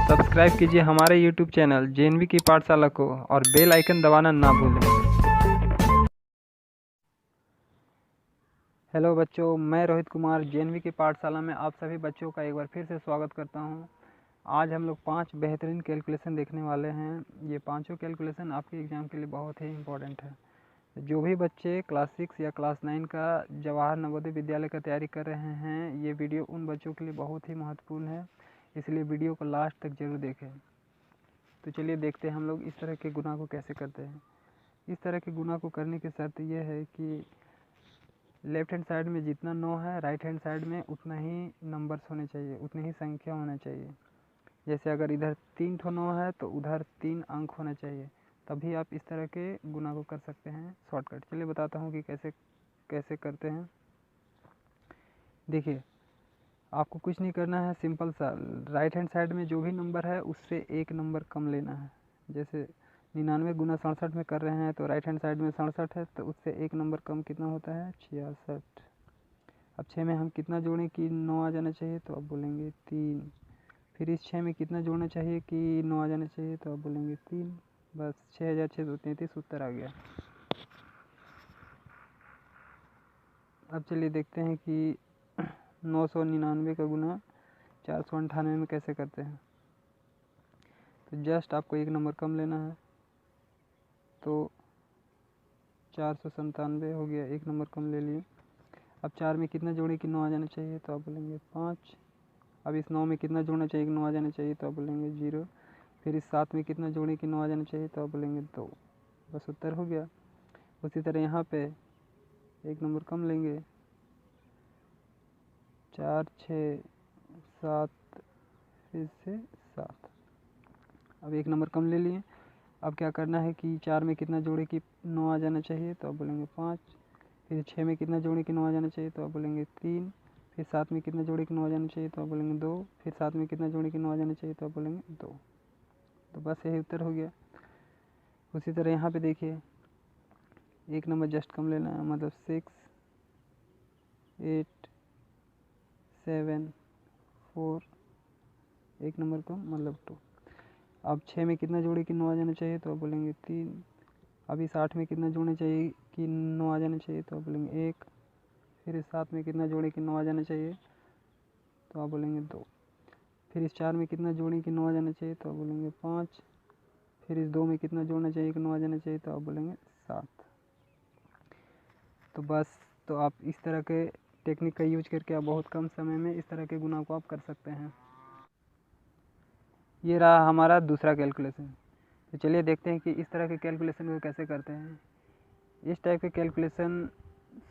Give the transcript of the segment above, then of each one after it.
Subscribe कीजिए हमारे YouTube channel JNV की पाठशाला को और बेल आइकन दबाना ना भूलें। हेलो बच्चों, मैं रोहित कुमार जेएनवी की पाठशाला में आप सभी बच्चों का एक बार फिर से स्वागत करता हूं। आज हम लोग 5 बेहतरीन कैलकुलेशन देखने वाले हैं। ये पांचों कैलकुलेशन आपके एग्ज़ाम के लिए बहुत ही इम्पोर्टेंट है। जो भी बच्चे क्लास 6 या क्लास 9 का जवाहर नवोदय विद्यालय का तैयारी कर रहे हैं, ये वीडियो उन बच्चों के लिए बहुत ही महत्वपूर्ण है, इसलिए वीडियो को लास्ट तक जरूर देखें। तो चलिए देखते हैं हम लोग इस तरह के गुना को कैसे करते हैं। इस तरह के गुना को करने की शर्त यह है कि लेफ्ट हैंड साइड में जितना 9 है, राइट हैंड साइड में उतना ही नंबर्स होने चाहिए, उतनी ही संख्या होना चाहिए। जैसे अगर इधर 3 ठो 9 है तो उधर 3 अंक होना चाहिए, तभी आप इस तरह के गुना को कर सकते हैं शॉर्टकट। चलिए बताता हूँ कि कैसे कैसे करते हैं। देखिए, आपको कुछ नहीं करना है, सिंपल सा राइट हैंड साइड में जो भी नंबर है उससे एक नंबर कम लेना है। जैसे 99 गुना 67 में कर रहे हैं तो राइट हैंड साइड में 67 है, तो उससे एक नंबर कम कितना होता है, 66। अब 6 में हम कितना जोड़ें कि 9 आ जाना चाहिए, तो आप बोलेंगे 3। फिर इस 6 में कितना जोड़ना चाहिए कि 9 आ जाना चाहिए, तो आप बोलेंगे 3। बस 6633 उत्तर आ गया। अब चलिए देखते हैं कि 999 का गुना 498 में कैसे करते हैं। तो जस्ट आपको एक नंबर कम लेना है, तो 497 हो गया, एक नंबर कम ले लिए। अब 4 में कितना जोड़े कि 9 आ जाना चाहिए, तो आप बोलेंगे 5। अब इस 9 में कितना जोड़ना चाहिए कि 9 आ जाना चाहिए, तो आप बोलेंगे 0। फिर इस 7 में कितना जोड़े कि 9 आ जाना चाहिए, तो आप बोलेंगे 2। बस उत्तर हो गया। उसी तरह यहाँ पे एक नंबर कम लेंगे, 4 6 7 फिर से 7। अब एक नंबर कम ले लिए। अब क्या करना है कि 4 में कितना जोड़े कि 9 आ जाना चाहिए, तो आप बोलेंगे 5। फिर 6 में कितना जोड़े कि 9 आ जाना चाहिए, तो आप बोलेंगे 3। फिर 7 में कितना जोड़े कि 9 आ जाना चाहिए, तो आप बोलेंगे 2। फिर 7 में कितना जोड़े कि 9 आ जाना चाहिए, तो आप बोलेंगे 2। तो बस यही उत्तर हो गया। उसी तरह यहाँ पे देखिए, एक नंबर जस्ट कम लेना है, मतलब 6 8 7 4, एक नंबर कम मतलब 2। अब 6 में कितना जोड़े कि 9 आ जाना चाहिए, तो आप बोलेंगे 3। अब इस 8 में कितना जोड़ना चाहिए कि 9 आ जाना चाहिए, तो आप बोलेंगे 1। फिर इस 7 में कितना जोड़े कि 9 आ जाना चाहिए, तो आप बोलेंगे 2। फिर इस 4 में कितना जोड़े कि 9 आ जाना चाहिए, तो आप बोलेंगे 5। फिर इस 2 में कितना जोड़ना चाहिए कि 9 आ जाना चाहिए, तो आप बोलेंगे 7। तो बस, तो आप इस तरह के टेक्निक का यूज करके आप बहुत कम समय में इस तरह के गुना को आप कर सकते हैं। ये रहा हमारा दूसरा कैलकुलेशन। तो चलिए देखते हैं कि इस तरह के कैलकुलेशन को कैसे करते हैं। इस टाइप के कैलकुलेशन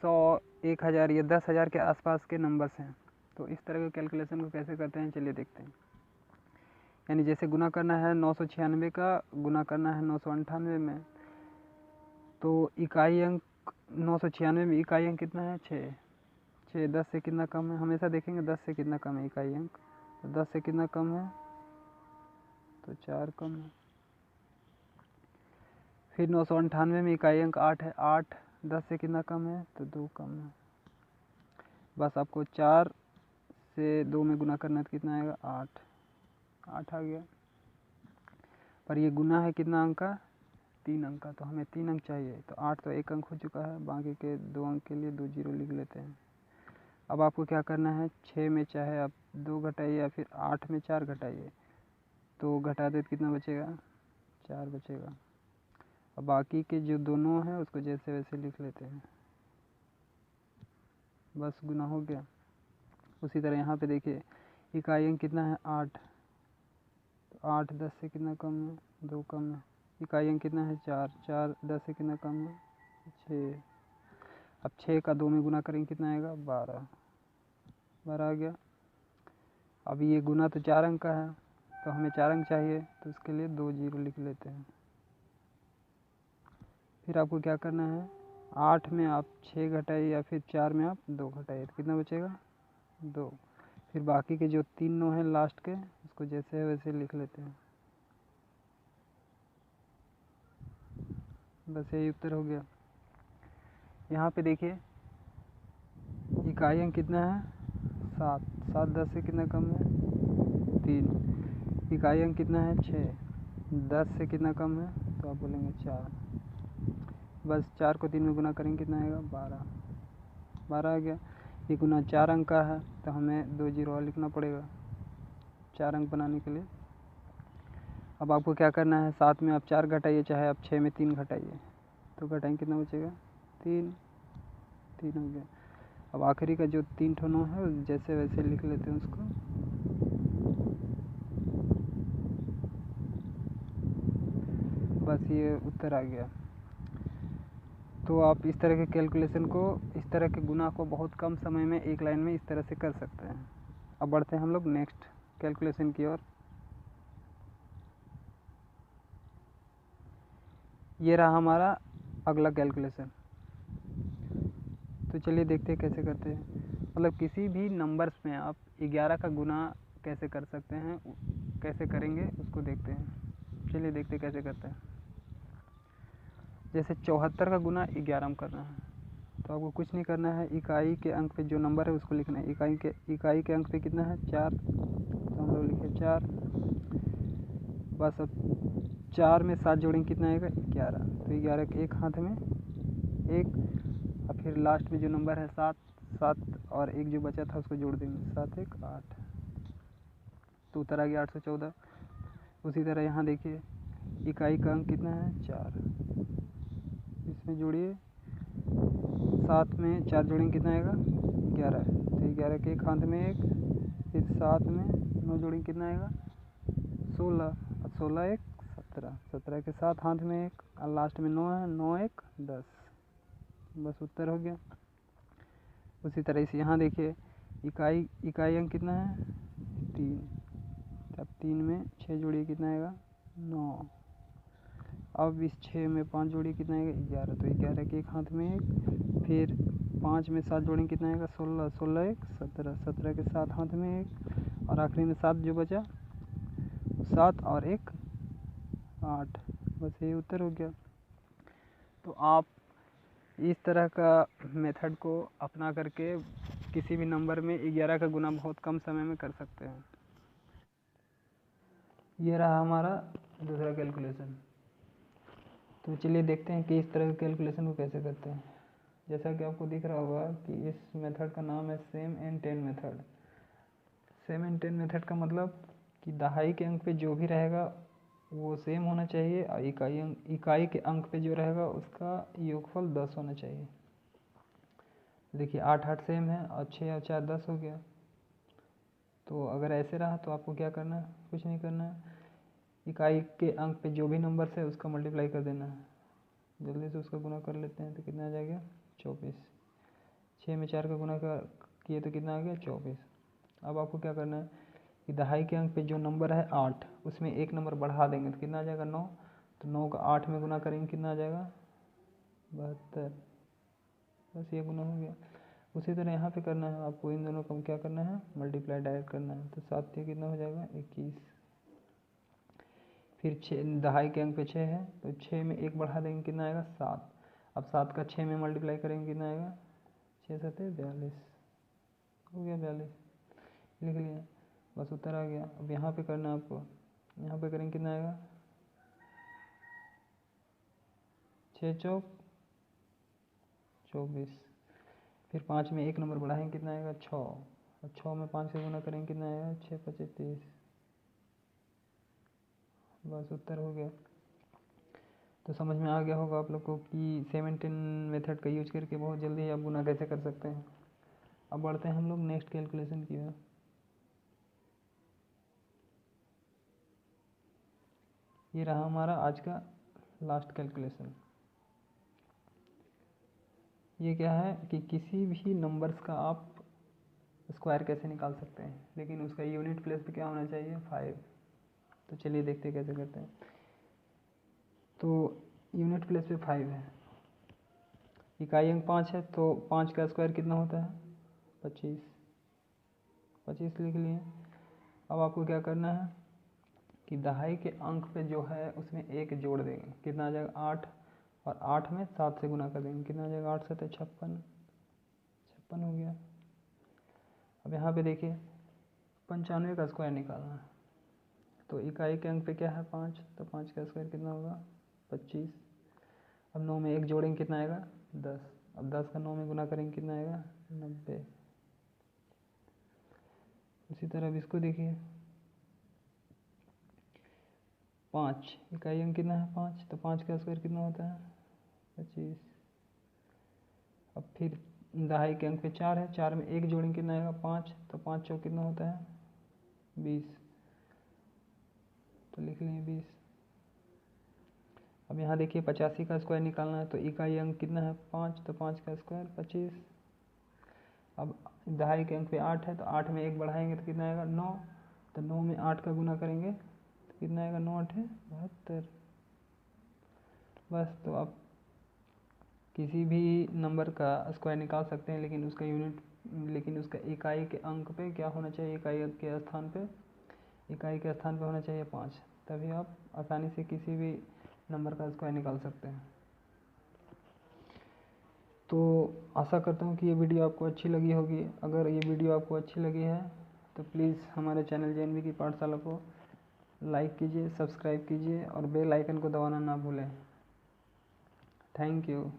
100, 1000 या 10,000 के आसपास के नंबर्स हैं। तो इस तरह के कैलकुलेशन को कैसे करते हैं, चलिए देखते हैं। यानी जैसे गुना करना है 996 का गुना करना है 998 में, तो इकाई अंक 996 में इकाई अंक कितना है, 6। 10 से कितना कम है, हमेशा देखेंगे 10 से कितना कम है इकाई अंक, तो 10 से कितना कम है, तो 4 कम है। फिर 998 में इकाई अंक 8 है, 8 10 से कितना कम है, तो 2 कम है। बस आपको 4 से 2 में गुना करना है, तो कितना आएगा, 8 आ गया। पर ये गुना है कितना अंक का, 3 अंक का, तो हमें 3 अंक चाहिए। तो 8 तो 1 अंक हो चुका है, बाकी के 2 अंक के लिए 2 जीरो लिख लेते हैं। अब आपको क्या करना है, 6 में चाहे आप 2 घटाइए या फिर 8 में 4 घटाइए, तो घटा दे तो कितना बचेगा, 4 बचेगा। अब बाकी के जो दोनों हैं उसको जैसे वैसे लिख लेते हैं, बस गुना हो गया। उसी तरह यहाँ पे देखिए, इकाई अंक कितना है, 8। तो 8 10 से कितना कम है, 2 कम है। इकाई अंक कितना है, 4। 4 10 से कितना कम है, 6। अब 6 का 2 में गुना करेंगे कितना आएगा, 12 आ गया। अब ये गुना तो 4 अंक का है, तो हमें 4 अंक चाहिए, तो इसके लिए 2 जीरो लिख लेते हैं। फिर आपको क्या करना है, 8 में आप 6 घटाइए या फिर 4 में आप 2 घटाइए, तो कितना बचेगा, 2। फिर बाकी के जो 3 9 हैं लास्ट के, उसको जैसे है वैसे लिख लेते हैं। बस यही उत्तर हो गया। यहाँ पे देखिए, इकाई अंक कितना है, 7। 7 10 से कितना कम है, 3। इकाई अंक कितना है 6, 10 से कितना कम है तो आप बोलेंगे 4। बस 4 को 3 में गुना करेंगे कितना आएगा 12, 12 आ गया। ये गुना 4 अंक का है तो हमें 2 जीरो और लिखना पड़ेगा 4 अंक बनाने के लिए। अब आपको क्या करना है, साथ में आप 4 घटाइए चाहे आप 6 में 3 घटाइए, तो घटाएंगे कितना बचेगा 3, 3 हो गया। अब आखिरी का जो 3 ठो 9 है जैसे वैसे लिख लेते हैं उसको। बस ये उत्तर आ गया। तो आप इस तरह के कैलकुलेशन को, इस तरह के गुना को बहुत कम समय में एक लाइन में इस तरह से कर सकते हैं। अब बढ़ते हैं हम लोग नेक्स्ट कैलकुलेशन की ओर। ये रहा हमारा अगला कैलकुलेशन। तो चलिए देखते हैं कैसे करते हैं। मतलब किसी भी नंबर्स में आप 11 का गुना कैसे कर सकते हैं, कैसे करेंगे उसको देखते हैं। चलिए देखते हैं कैसे करते हैं। जैसे 74 का गुना 11 में करना है तो आपको कुछ नहीं करना है, इकाई के अंक पे जो नंबर है उसको लिखना है। इकाई के अंक पे कितना है 4, तो हम लोग लिखे 4। बस अब 4 में 7 जोड़ेंगे कितना आएगा 11, तो 11 के एक हाथ में एक, और फिर लास्ट में जो नंबर है 7, 7 और एक जो बचा था उसको जोड़ देंगे, 7 1 8, तो उत्तर आ गया 814। उसी तरह यहाँ देखिए इकाई का अंक कितना है 4, इसमें जोड़िए 7 में 4 जोड़ेंगे कितना आएगा 11, तो 11 के एक हाथ में एक, फिर 7 में 9 जोड़ेंगे कितना आएगा 16, और 16 1 17, 17 के 7 हाथ में एक, और लास्ट में 9 है, 9 1 10। बस उत्तर हो गया। उसी तरह से यहाँ देखिए इकाई अंक कितना है 3, अब 3 में 6 जोड़िए कितना आएगा 9, अब इस 6 में 5 जोड़िए कितना आएगा 11, तो 11 के एक हाथ में एक, फिर 5 में 7 जोड़ेंगे कितना आएगा 16, 16 1 17, 17 के 7 हाथ में एक, और आखिरी में 7 जो बचा 7 और 1 8। बस ये उत्तर हो गया। तो आप इस तरह का मेथड को अपना करके किसी भी नंबर में 11 का गुना बहुत कम समय में कर सकते हैं। ये रहा हमारा दूसरा कैलकुलेशन। तो चलिए देखते हैं कि इस तरह के कैलकुलेशन को कैसे करते हैं। जैसा कि आपको दिख रहा होगा कि इस मेथड का नाम है same and 10 method. Same and 10 method का मतलब कि दहाई के अंक पे जो भी रहेगा वो सेम होना चाहिए, और इकाई के अंक पे जो रहेगा उसका योगफल 10 होना चाहिए। देखिए 8 8 सेम है और 6 और 4 10 हो गया। तो अगर ऐसे रहा तो आपको क्या करना है, कुछ नहीं करना है, इकाई के अंक पे जो भी नंबर है उसका मल्टीप्लाई कर देना है। जल्दी से उसका गुना कर लेते हैं तो कितना आ जाएगा 24। 6 में 4 का गुना किए तो कितना आ गया 24। अब आपको क्या करना है कि दहाई के अंक पे जो नंबर है 8, उसमें एक नंबर बढ़ा देंगे तो कितना आ जाएगा 9, तो 9 का 8 में गुना करेंगे कितना आ जाएगा 72। बस ये गुना हो गया। उसी तरह यहाँ पे करना है आपको, इन दोनों का क्या करना है मल्टीप्लाई डायरेक्ट करना है। तो 7 से कितना हो जाएगा 21। फिर 6 दहाई के अंक पे 6 है तो 6 में एक बढ़ा देंगे कितना आएगा 7। अब 7 का 6 में मल्टीप्लाई करेंगे कितना आएगा 6 7 42, हो गया 42, लिख लिया। बस उत्तर आ गया। अब यहाँ पे करना है आपको, यहाँ पे करेंगे कितना आएगा 6 चौक 24, फिर 5 में एक नंबर बढ़ाएंगे कितना आएगा 6, और 6 में 5 से गुना करेंगे कितना आएगा 6 5 30। बस उत्तर हो गया। तो समझ में आ गया होगा आप लोग को कि 17 मेथड का यूज करके बहुत जल्दी आप गुना कैसे कर सकते हैं। अब बढ़ते हैं हम लोग नेक्स्ट कैलकुलेशन की ओर। ये रहा हमारा आज का लास्ट कैलकुलेशन। ये क्या है कि किसी भी नंबर्स का आप स्क्वायर कैसे निकाल सकते हैं, लेकिन उसका यूनिट प्लेस पे क्या होना चाहिए 5। तो चलिए देखते हैं कैसे करते हैं। तो यूनिट प्लेस पे 5 है, इकाई अंक 5 है, तो 5 का स्क्वायर कितना होता है 25, 25 लिख लिए। अब आपको क्या करना है कि दहाई के अंक पे जो है उसमें एक जोड़ देंगे कितना आ जाएगा 8, और 8 में 7 से गुना कर देंगे कितना आ जाएगा 8 7 56, 56 हो गया। अब यहाँ पे देखिए 95 का स्क्वायर निकालना है। तो इकाई के अंक पे क्या है 5, तो 5 का स्क्वायर कितना होगा 25। अब 9 में 1 जोड़ेंगे कितना आएगा 10। अब 10 का 9 में गुना करेंगे कितना आएगा 90। उसी तरह अब इसको देखिए 5 इकाई अंक कितना है 5, तो 5 का स्क्वायर कितना होता है 25। अब फिर दहाई के अंक पे 4 है, 4 में 1 जोड़ेंगे कितना आएगा 5, तो 5 चौक कितना होता है 20, तो लिख लें 20। अब यहाँ देखिए 85 का स्क्वायर निकालना है, तो इकाई अंक कितना है 5, तो 5 का स्क्वायर 25। अब दहाई के अंक पे 8 है, तो 8 में 1 बढ़ाएंगे तो कितना आएगा 9, तो 9 में 8 का गुना करेंगे तो कितना आएगा 9 8 72। बस, तो आप किसी भी नंबर का स्क्वायर निकाल सकते हैं, लेकिन उसका इकाई के अंक पे क्या होना चाहिए, इकाई के स्थान पे होना चाहिए 5, तभी आप आसानी से किसी भी नंबर का स्क्वायर निकाल सकते हैं। तो आशा करता हूँ कि ये वीडियो आपको अच्छी लगी होगी। अगर ये वीडियो आपको अच्छी लगी है तो प्लीज़ हमारे चैनल जेएनवी की पाठशाला को लाइक कीजिए, सब्सक्राइब कीजिए और बेल आइकन को दबाना ना भूलें। Thank you.